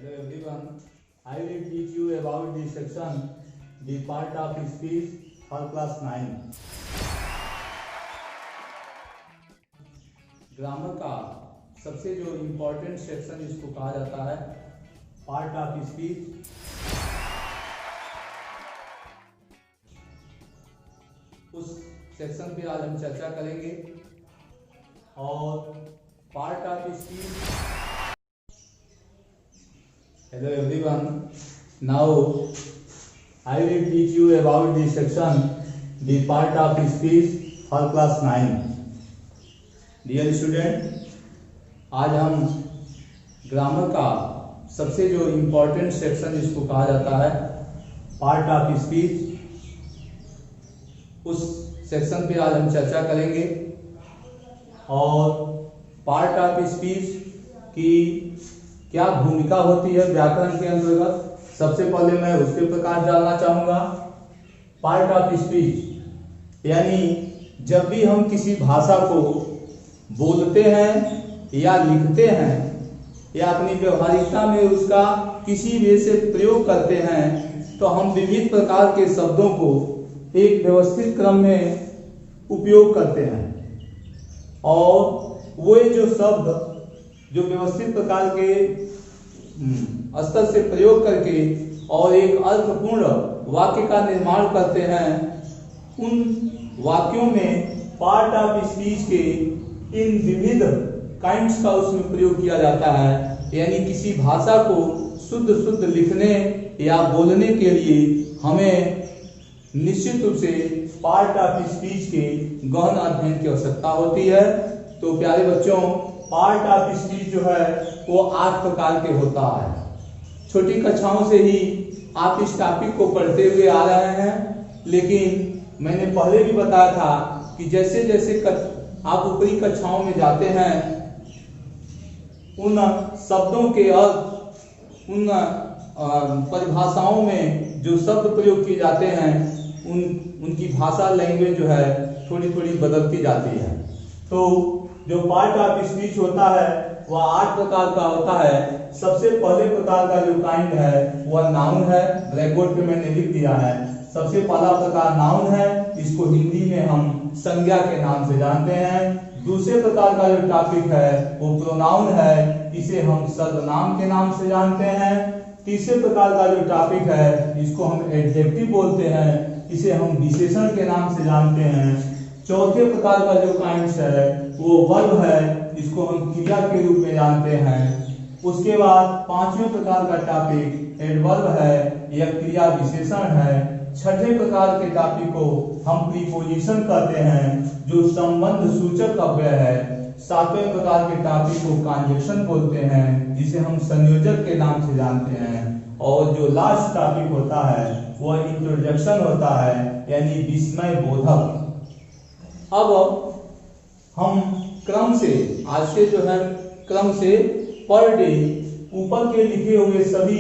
Hello everyone, I will teach you about this section, the part of speech for class 9. Grammar का सबसे जो important section इसको कहा जाता है पार्ट ऑफ स्पीच। उस सेक्शन पे आज हम चर्चा करेंगे और part of speech. Hello everyone, now I will teach you about this section, the part of speech for class 9. Dear student, आज हम ग्रामर का सबसे जो इम्पोर्टेंट सेक्शन जिसको कहा जाता है पार्ट ऑफ स्पीच, उस सेक्शन पे आज हम चर्चा करेंगे और पार्ट ऑफ स्पीच की क्या भूमिका होती है व्याकरण के अंतर्गत। सबसे पहले मैं उसके प्रकाश डालना चाहूंगा। पार्ट ऑफ स्पीच यानी जब भी हम किसी भाषा को बोलते हैं या लिखते हैं या अपनी व्यवहारिकता में उसका किसी वे से प्रयोग करते हैं तो हम विविध प्रकार के शब्दों को एक व्यवस्थित क्रम में उपयोग करते हैं और वो जो शब्द जो व्यवस्थित प्रकार के स्तर से प्रयोग करके और एक अर्थपूर्ण वाक्य का निर्माण करते हैं, उन वाक्यों में पार्ट ऑफ स्पीच के इन विविध काइंड्स का उसमें प्रयोग किया जाता है। यानी किसी भाषा को शुद्ध लिखने या बोलने के लिए हमें निश्चित रूप से पार्ट ऑफ स्पीच के गहन अध्ययन की आवश्यकता होती है। तो प्यारे बच्चों, पार्ट ऑफ स्पीच जो है वो 8 प्रकार के होता है। छोटी कक्षाओं से ही आप इस टॉपिक को पढ़ते हुए आ रहे हैं, लेकिन मैंने पहले भी बताया था कि जैसे जैसे आप ऊपरी कक्षाओं में जाते हैं उन शब्दों के अर्थ, उन परिभाषाओं में जो शब्द प्रयोग किए जाते हैं उनकी भाषा लैंग्वेज जो है थोड़ी थोड़ी बदलती जाती है। तो जो पार्ट ऑफ स्पीच होता है वह 8 प्रकार का होता है। सबसे पहले प्रकार का जो काइंड है वह नाउन है। ब्लैक बोर्ड पे मैंने लिख दिया है। सबसे पहला प्रकार नाउन है, इसको हिंदी में हम संज्ञा के नाम से जानते हैं। दूसरे प्रकार का जो टॉपिक है वो प्रोनाउन है, इसे हम सर्वनाम के नाम से जानते हैं। तीसरे प्रकार का जो टॉपिक है इसको हम एडजेक्टिव बोलते हैं, इसे हम विशेषण के नाम से जानते हैं। चौथे प्रकार का जो काइंड्स है वो वर्ब है, इसको हम क्रिया के रूप में जानते हैं। उसके बाद पांचवें प्रकार का टॉपिक एडवर्ब है, यह क्रिया विशेषण है। छठे प्रकार के टॉपिक को हम प्रीपोजिशन कहते हैं जो संबंध सूचक अव्यय है। सातवें प्रकार के टॉपिक को कंजक्शन बोलते हैं, जिसे हम संयोजक के नाम से जानते हैं। और जो लास्ट टॉपिक होता है वह इंट्रोडक्शन होता है, यानी विस्मय बोधक। अब हम क्रम से आज से जो है क्रम से पर डे ऊपर के लिखे हुए सभी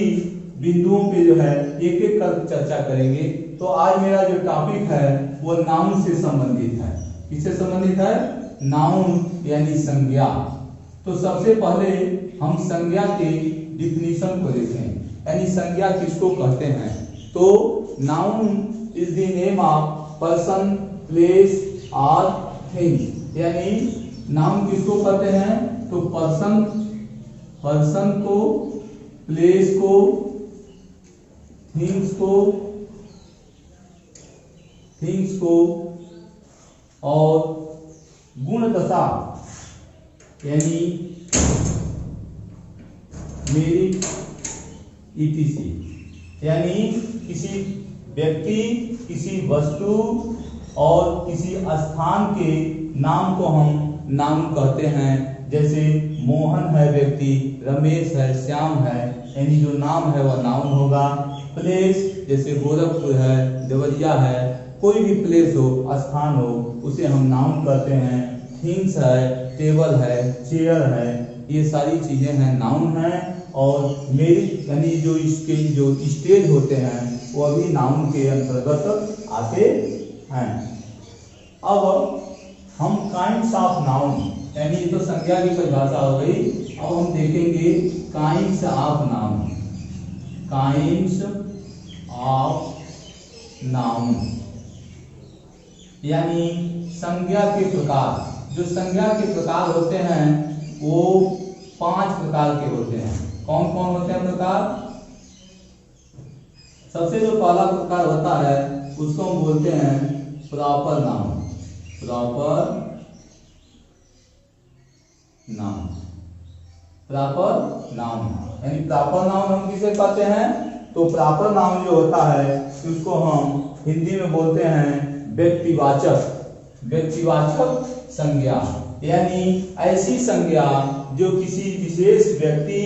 बिंदुओं पे जो है एक एक कर चर्चा करेंगे। तो आज मेरा जो टॉपिक है वो नाउन से संबंधित है। किससे संबंधित है? नाउन यानी संज्ञा। तो सबसे पहले हम संज्ञा के डिफिनीशन को देखें, यानी संज्ञा किसको कहते हैं। तो noun is the name of person, place और थिंग। यानी नाउन किसको कहते हैं? तो पर्सन को, प्लेस को, थिंग्स को और गुण दशा यानी मेरिट ईटीसी, यानी किसी व्यक्ति, किसी वस्तु और किसी स्थान के नाम को हम नाम कहते हैं। जैसे मोहन है व्यक्ति, रमेश है, श्याम है, यानी जो नाम है वह नाउन होगा। प्लेस जैसे गोरखपुर है, देवरिया है, कोई भी प्लेस हो, स्थान हो, उसे हम नाउन कहते हैं। थिंग्स है, टेबल है, चेयर है, ये सारी चीजें हैं, नाउन है। और मेरिट यानी जो इसके जो स्टेज होते हैं वह भी नाउन के अंतर्गत आते हैं। अब हम काइंड्स ऑफ नाउन, यानी तो संज्ञा की परिभाषा हो गई। अब हम देखेंगे kinds of noun. Kinds of noun यानी संज्ञा के प्रकार। जो संज्ञा के प्रकार होते हैं वो 5 प्रकार के होते हैं। कौन कौन होते हैं प्रकार? सबसे जो पहला प्रकार होता है उसको हम बोलते हैं proper noun. Proper noun, proper noun यानी प्रॉपर नाउन हम किसे कहते हैं? तो प्रॉपर नाउन जो होता है उसको हम हिंदी में बोलते हैं व्यक्तिवाचक। व्यक्तिवाचक संज्ञा यानी ऐसी संज्ञा जो किसी विशेष व्यक्ति,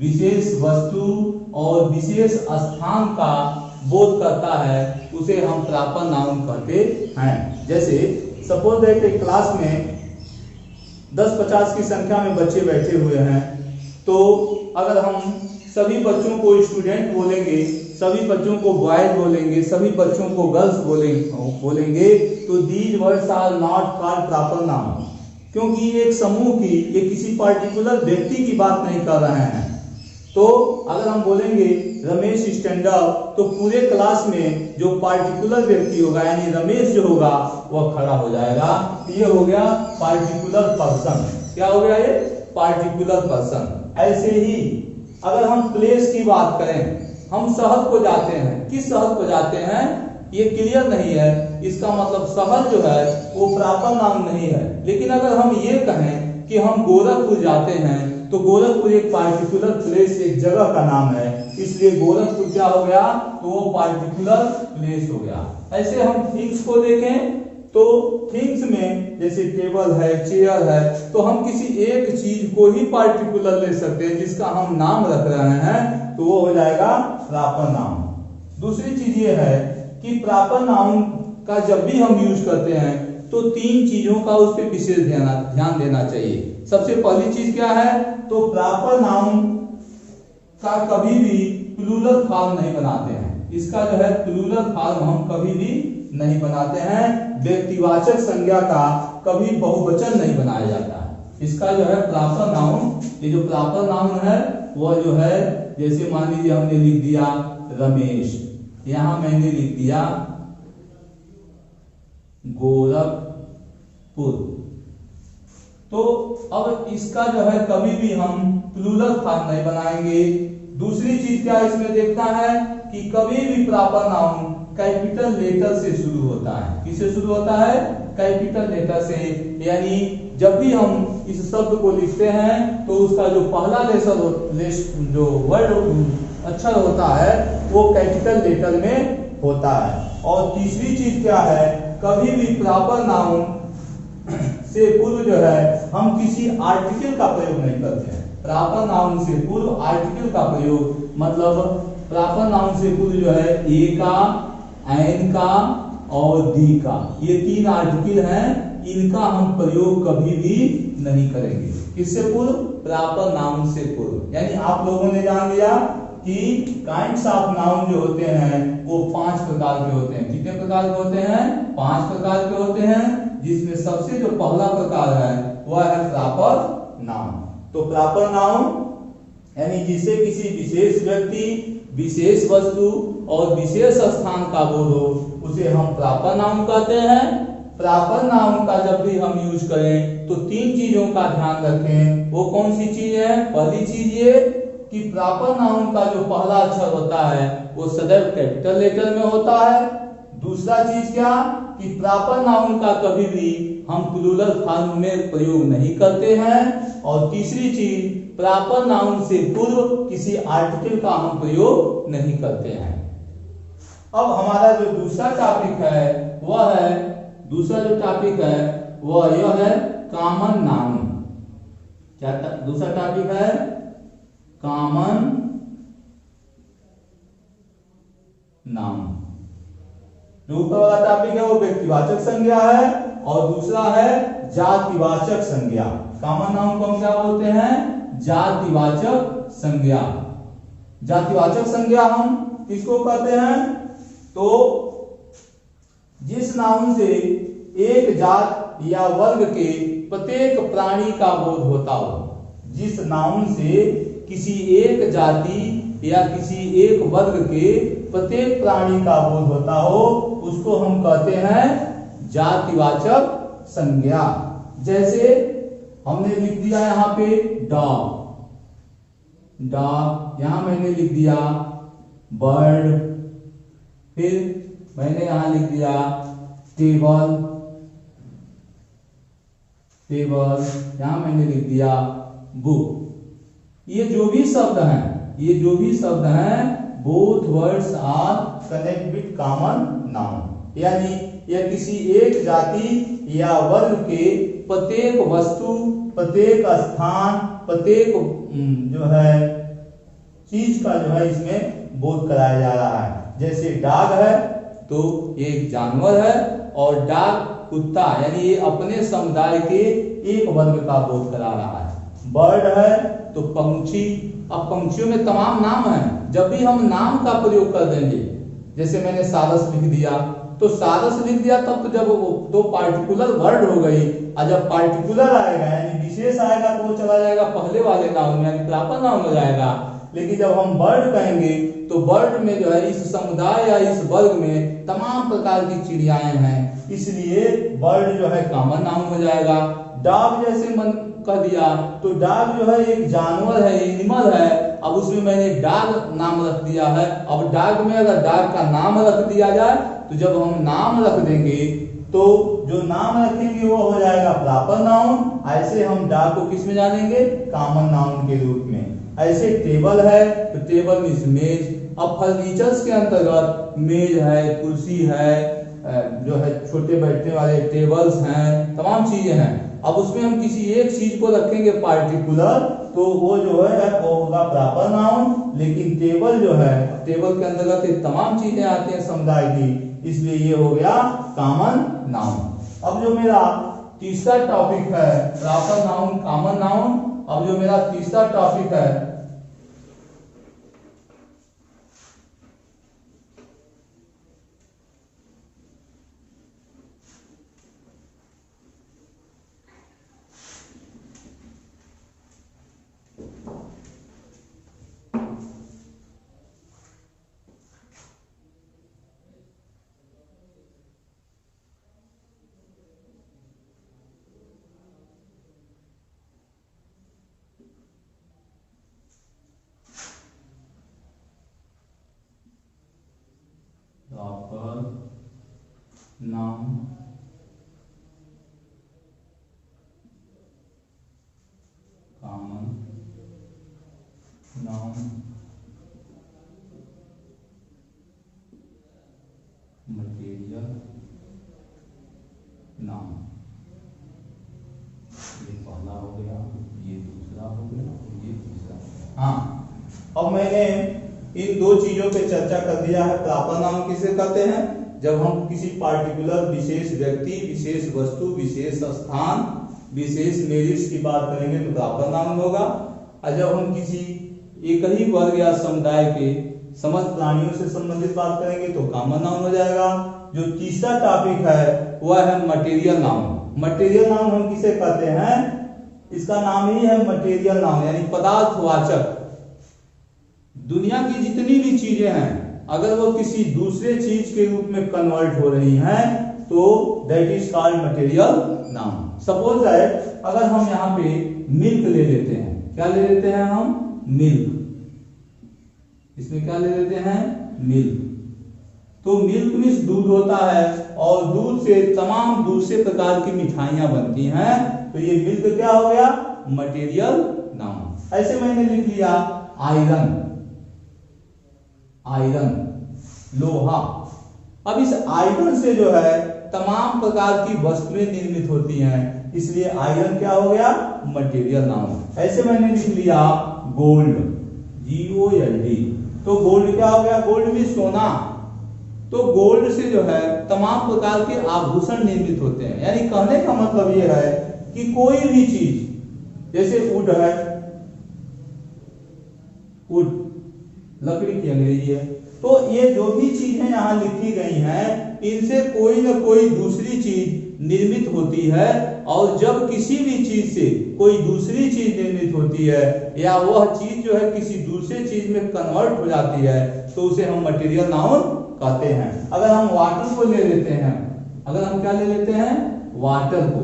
विशेष वस्तु और विशेष स्थान का बोध करता है, उसे हम प्रॉपर नाउन कहते हैं। जैसे सपोज दैट एक क्लास में 10-50 की संख्या में बच्चे बैठे हुए हैं, तो अगर हम सभी बच्चों को स्टूडेंट बोलेंगे, सभी बच्चों को बॉयज बोलेंगे, सभी बच्चों को गर्ल्स बोलेंगे, तो these words are not called proper noun, क्योंकि ये एक समूह की, ये किसी पर्टिकुलर व्यक्ति की बात नहीं कर रहे हैं। तो अगर हम बोलेंगे रमेश स्टैंड अप, तो पूरे क्लास में जो पार्टिकुलर व्यक्ति होगा यानी रमेश जो होगा वह खड़ा हो जाएगा। ये हो गया पार्टिकुलर पर्सन। क्या हो गया? ये पार्टिकुलर पर्सन। ऐसे ही अगर हम प्लेस की बात करें, हम शहर को जाते हैं, किस शहर को जाते हैं ये क्लियर नहीं है, इसका मतलब शहर जो है वो प्रॉपर नाउन नहीं है। लेकिन अगर हम ये कहें कि हम गोरखपुर जाते हैं, तो गोरखपुर एक पार्टिकुलर प्लेस, एक जगह का नाम है, इसलिए गोरखपुर क्या हो गया? तो वो पार्टिकुलर प्लेस हो गया। ऐसे हम थिंग्स को देखें तो थिंग्स में जैसे टेबल है, चेयर है, तो हम किसी एक चीज को ही पार्टिकुलर ले सकते हैं जिसका हम नाम रख रहे हैं, तो वो हो जाएगा प्रॉपर नाउन। दूसरी चीज ये है कि प्रॉपर नाउन का जब भी हम यूज करते हैं तो 3 चीजों का उस पर विशेष ध्यान देना चाहिए। सबसे पहली चीज क्या है? तो प्रॉपर नाउन का कभी भी प्लूरल फॉर्म नहीं बनाते हैं। इसका जो है प्लूरल फॉर्म हम कभी भी नहीं बनाते हैं। व्यक्तिवाचक संज्ञा का कभी बहुवचन नहीं बनाया जाता है। इसका जो है प्रॉपर नाउन, ये जो प्रॉपर नाउन है वह जो है, जैसे मान लीजिए हमने लिख दिया रमेश, यहां मैंने लिख दिया गोरखपुर, तो अब इसका जो है कभी भी हम प्लूरल फॉर्म नहीं बनाएंगे। दूसरी चीज क्या इसमें देखना है कि कभी भी प्रॉपर नाउन कैपिटल लेटर से शुरू होता है। किससे शुरू होता है? कैपिटल लेटर से। यानी जब भी हम इस शब्द को लिखते हैं तो उसका जो पहला जो वर्ड अक्षर होता है वो कैपिटल लेटर में होता है। और तीसरी चीज क्या है? कभी भी प्रॉपर नाउन से पूर्व जो है हम किसी आर्टिकल का प्रयोग नहीं करते हैं। प्रॉपर नाउन से पूर्व आर्टिकल का प्रयोग, मतलब प्रॉपर नाउन से पूर्व जो है ए का, एन का और दी का, ये 3 आर्टिकल हैं, इनका हम प्रयोग कभी भी नहीं करेंगे। इससे पूर्व? प्रॉपर नाउन से पूर्व। यानी आप लोगों ने जान लिया कि काइंड्स ऑफ नाउन जो होते हैं वो 5 प्रकार के होते हैं। कितने प्रकार के होते हैं? 5 प्रकार के होते हैं, जिसमें सबसे जो पहला प्रकार है वह है प्रॉपर नाउन। तो प्रॉपर नाउन यानी जिसे किसी विशेष व्यक्ति, विशेष वस्तु और विशेष स्थान का बोध हो, उसे हम प्रॉपर नाउन कहते हैं। प्रॉपर नाउन का जब भी हम यूज करें तो 3 चीजों का ध्यान रखें। वो कौन सी चीज है? पहली चीज ये कि प्रॉपर नाउन का जो पहला अक्षर होता है वो सदैव कैपिटल लेटर में होता है। दूसरा चीज क्या? कि प्रॉपर नाउन का कभी भी हम प्लूरल फॉर्म में प्रयोग नहीं करते हैं। और तीसरी चीज, प्रॉपर नाउन से पूर्व किसी आर्टिकल का हम प्रयोग नहीं करते हैं। अब हमारा जो दूसरा टॉपिक है वह है, दूसरा जो टॉपिक है वह यह है कॉमन नाउन। क्या दूसरा टॉपिक है? Common noun. जो ऊपर वाला टॉपिक है वो व्यक्तिवाचक संज्ञा है और दूसरा है जातिवाचक संज्ञा। कॉमन नाउन को हम क्या बोलते हैं? जातिवाचक संज्ञा। जातिवाचक संज्ञा हम किसको कहते हैं? तो जिस नाउन से एक जात या वर्ग के प्रत्येक प्राणी का बोध होता हो। जिस नाउन से किसी एक जाति या किसी एक वर्ग के प्रत्येक प्राणी का बोध होता हो उसको हम कहते हैं जातिवाचक संज्ञा। जैसे हमने लिख दिया यहाँ पे डॉग, डॉग, यहां मैंने लिख दिया बर्ड, फिर मैंने यहां लिख दिया टेबल, टेबल, यहां मैंने लिख दिया बुक। ये जो भी शब्द हैं, ये जो भी शब्द हैं, both words are connect with common noun, यानी यह किसी एक जाति या वर्ग के प्रत्येक वस्तु, प्रत्येक स्थान, प्रत्येक जो है चीज का जो है इसमें बोध कराया जा रहा है। जैसे डॉग है तो ये एक जानवर है, और डॉग कुत्ता, यानी ये अपने समुदाय के एक वर्ग का बोध करा रहा है। बर्ड है तो पंछी, अब पंछियों में तमाम नाम हैं। जब भी हम नाम का प्रयोग कर देंगे, जैसे मैंने सारस लिख दिया तो सारस लिख दिया, तब तो जब तो पार्टिकुलर वर्ड हो गई, और जब पार्टिकुलर आएगा यानी विशेष आएगा तो वो चला जाएगा पहले वाले नाउन में, यानी प्रॉपर नाउन हो जाएगा। लेकिन जब हम बर्ड कहेंगे तो बर्ड में जो है इस समुदाय या इस वर्ग में तमाम प्रकार की चिड़ियाएं हैं, इसलिए बर्ड जो है कॉमन नाउन हो जाएगा। डॉग जैसे मन कह दिया तो डॉग जो है एक जानवर है, एनिमल है, अब उसमें मैंने डॉग नाम रख दिया है। अब डॉग में अगर डॉग का नाम रख दिया जाए तो जब हम नाम रख देंगे तो जो नाम रखेंगे वो हो जाएगा प्रॉपर नाउन। ऐसे हम डॉग को किस में जानेंगे? कॉमन नाउन के रूप में। ऐसे टेबल है तो टेबल मींस मेज। अब फर्नीचर्स के अंतर्गत मेज है, कुर्सी है, जो है छोटे बैठने वाले टेबल्स हैं, तमाम चीजें हैं। अब उसमें हम किसी एक चीज को रखेंगे पार्टिकुलर तो वो जो है वो होगा प्रॉपर नाउन। लेकिन टेबल जो है, टेबल के अंतर्गत ये तमाम चीजें आती हैं समुदाय की, इसलिए ये हो गया कॉमन नाउन। अब जो मेरा तीसरा टॉपिक है प्रॉपर नाउन, कॉमन नाउन। अब जो मेरा तीसरा टॉपिक है proper noun, common noun, material noun. ये पहला हो गया, ये दूसरा हो गया, ये तीसरा। हाँ, अब मैंने इन दो चीजों पे चर्चा कर दिया है। प्रॉपर नाउन किसे कहते हैं? जब हम किसी पार्टिकुलर विशेष व्यक्ति, विशेष वस्तु, विशेष स्थान, विशेष मेरिट्स की बात करेंगे तो प्रॉपर नाउन होगा। और जब हम किसी एक ही वर्ग या समुदाय के समस्त प्राणियों से संबंधित बात करेंगे तो कॉमन नाउन हो जाएगा। जो तीसरा टॉपिक है वह है मटेरियल नाउन। मटेरियल नाउन हम किसे कहते हैं? इसका नाम ही है मटेरियल नाउन, यानी पदार्थवाचक। दुनिया की जितनी भी चीजें हैं अगर वो किसी दूसरे चीज के रूप में कन्वर्ट हो रही हैं तो that is called material noun. Suppose that अगर हम यहाँ पे मिल्क ले लेते हैं, क्या ले लेते हैं हम? मिल्क। इसमें क्या ले लेते हैं? मिल्क। तो मिल्क मीन्स दूध होता है, और दूध से तमाम दूसरे प्रकार की मिठाइयां बनती हैं, तो ये मिल्क क्या हो गया? Material noun. ऐसे मैंने लिख लिया आयरन, आयरन लोहा। अब इस आयरन से जो है तमाम प्रकार की वस्तुएं निर्मित होती हैं, इसलिए आयरन क्या हो गया? Material noun. ऐसे मैंने लिख लिया गोल्ड, GOLD। तो गोल्ड क्या हो गया? गोल्ड भी सोना। तो गोल्ड से जो है तमाम प्रकार के आभूषण निर्मित होते हैं। यानी कहने का मतलब यह है कि कोई भी चीज, जैसे वुड है, वुड लकड़ी की अंग्रेजी है, तो ये जो भी चीजें यहाँ लिखी गई हैं इनसे कोई ना कोई दूसरी चीज निर्मित होती है, और जब किसी भी चीज से कोई दूसरी चीज निर्मित होती है या वह चीज जो है किसी दूसरे चीज में कन्वर्ट हो जाती है तो उसे हम मटेरियल नाउन कहते हैं। अगर हम वाटर को ले लेते हैं, अगर हम क्या ले लेते हैं, वाटर को,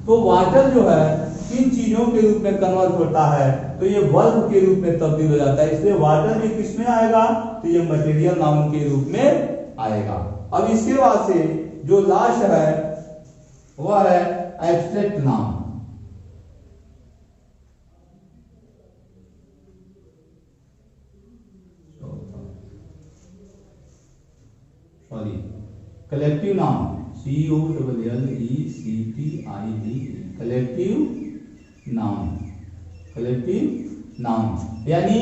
तो वाटर जो है किन चीजों के रूप में कन्वर्ट होता है, तो ये बल्ब के रूप में तब्दील हो जाता है, इसलिए वाटर भी किस में आएगा, तो ये मटेरियल नाउन के रूप में आएगा। अब इसके बाद से जो लास्ट है वह है abstract noun. Sorry, collective noun, COLLECTIVE, collective noun. Collective noun यानी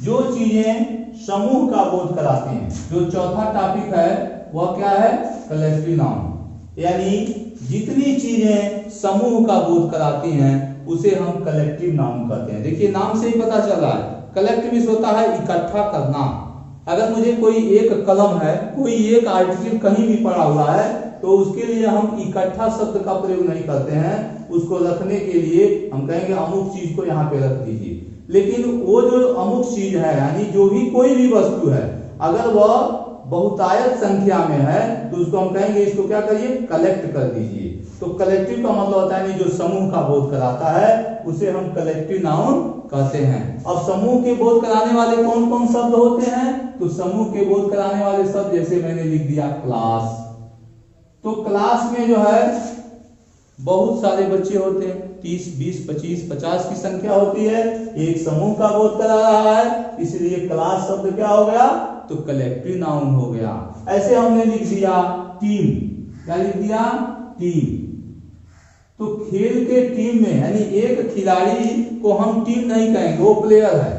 जो चीजें समूह का बोध कराती हैं। जो चौथा टॉपिक है वह क्या है, कलेक्टिव नाउन, यानी जितनी चीजें समूह का बोध कराती हैं उसे हम कलेक्टिव नाउन कहते हैं। देखिए नाम से ही पता चल रहा है, कलेक्टिव होता है इकट्ठा करना। अगर मुझे कोई एक कलम है, कोई एक आर्टिकल कहीं भी पड़ा हुआ है, तो उसके लिए हम इकट्ठा शब्द का प्रयोग नहीं करते हैं। उसको रखने के लिए हम कहेंगे अमुक चीज को यहाँ पे रख दीजिए। लेकिन वो जो अमुक चीज है, यानी जो भी कोई भी वस्तु है, अगर वह बहुतायत संख्या में है तो उसको हम कहेंगे इसको क्या करिए, कलेक्ट कर दीजिए। तो कलेक्टिव का मतलब होता है जो समूह का बोध कराता है उसे हम कलेक्टिव नाउन कहते हैं। अब समूह के बोध कराने वाले कौन कौन शब्द होते हैं, तो समूह के बोध कराने वाले शब्द जैसे मैंने लिख दिया क्लास, तो क्लास में जो है बहुत सारे बच्चे होते हैं, 30, 20, 25, 50 की संख्या होती है, एक समूह का बोध करा रहा है, इसलिए क्लास शब्द क्या हो गया, तो कलेक्टिव नाउन हो गया। ऐसे हमने लिख दिया टीम, क्या लिख दिया, टीम। तो खेल के टीम में यानी एक खिलाड़ी को हम टीम नहीं कहेंगे, वो प्लेयर है,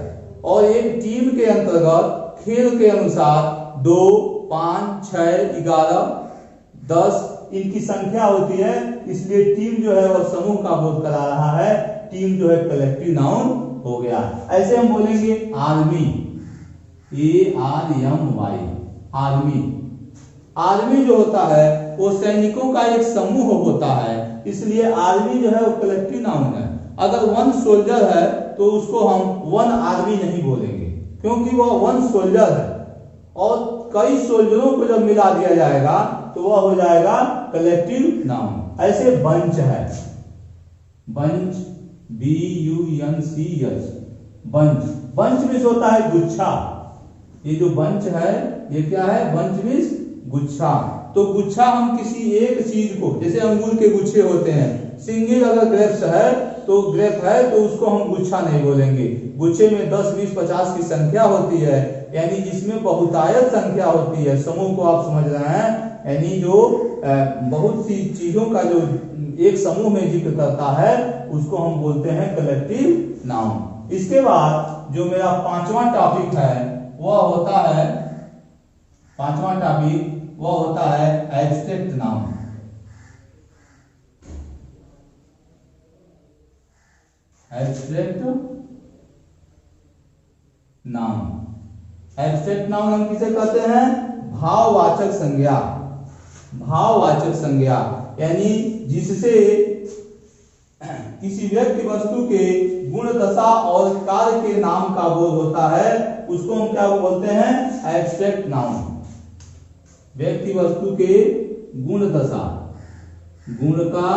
और एक टीम के अंतर्गत खेल के अनुसार 2, 5, 6, 11, 10 इनकी संख्या होती है, इसलिए टीम जो है वह समूह का बोध करा रहा है, टीम जो है कलेक्टिव नाउन हो गया। ऐसे हम बोलेंगे आर्मी, ARMY, आर्मी। आर्मी जो होता है वो सैनिकों का एक समूह होता है, इसलिए आर्मी जो है वो कलेक्टिव नाउन है। अगर 1 सोल्जर है तो उसको हम 1 आर्मी नहीं बोलेंगे, क्योंकि वह 1 सोल्जर है, और कई सोल्जरों को जब मिला दिया जाएगा तो वह हो जाएगा कलेक्टिव नाउन। ऐसे बंच है, bunch, BUNCH, bunch. Bunch means होता है गुच्छा, ये जो बंच है ये क्या है, बंच मीन्स गुच्छा। तो गुच्छा हम किसी एक चीज को, जैसे अंगूर के गुच्छे होते हैं, सिंगल अगर ग्रेप्स है तो ग्रेप है तो उसको हम गुच्छा नहीं बोलेंगे। गुच्छे में 10, 20, 50 की संख्या होती है, यानी जिसमें बहुतायत संख्या होती है, समूह को आप समझ रहे हैं, यानी जो बहुत सी चीजों का जो एक समूह में जिक्र करता है उसको हम बोलते हैं कलेक्टिव नाउन। इसके बाद जो मेरा 5वां टॉपिक है वह होता है, 5वां टॉपिक वह होता है abstract noun. Abstract noun, abstract noun हम किसे कहते हैं, भाववाचक संज्ञा। भाववाचक संज्ञा यानी जिससे किसी व्यक्ति वस्तु के गुण, दशा और कार्य के नाम का बोध होता है, उसको हम क्या बोलते हैं, एब्स्ट्रैक्ट नाउन। व्यक्ति वस्तु के गुण, दशा, गुण का,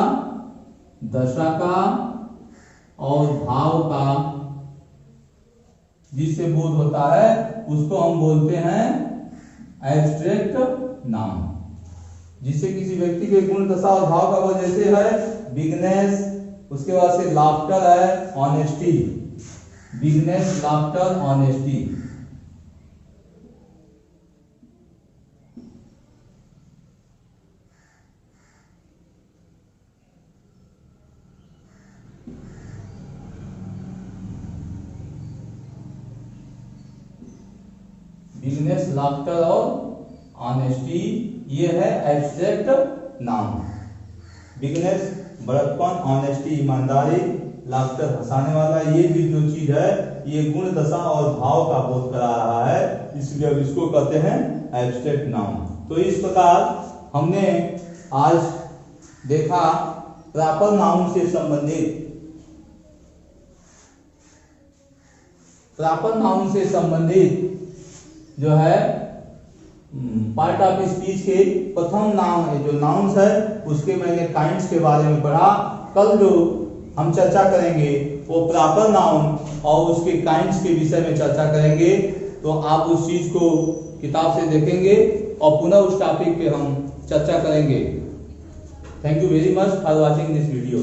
दशा का और भाव का जिससे बोध होता है उसको हम बोलते हैं एब्स्ट्रैक्ट नाउन। जिससे किसी व्यक्ति के गुण, दशा और भाव का बोध, जैसे है बिगनेस, उसके बाद से लाफ्टर है, honesty, bigness, laughter, honesty. Bigness, laughter और ऑनेस्टी, ये है एब्स्ट्रैक्ट नाउन। बिगनेस बड़प्पन, ऑनेस्टी ईमानदारी, लाफ्टर हंसाने वाला, ये भी जो चीज है ये गुण, दशा और भाव का बोध करा रहा है, इसलिए अब इसको कहते हैं एब्स्ट्रैक्ट नाउन। तो इस प्रकार हमने आज देखा प्रॉपर नाउन से संबंधित, प्रॉपर नाउन से संबंधित जो है पार्ट ऑफ स्पीच के प्रथम नाउन जो नाउन्स है उसके मैंने काइंड्स के बारे में पढ़ा। कल जो हम चर्चा करेंगे वो प्रॉपर नाउन और उसके काइंड्स के विषय में चर्चा करेंगे। तो आप उस चीज को किताब से देखेंगे और पुनः उस टॉपिक पे हम चर्चा करेंगे। Thank you very much for watching this video.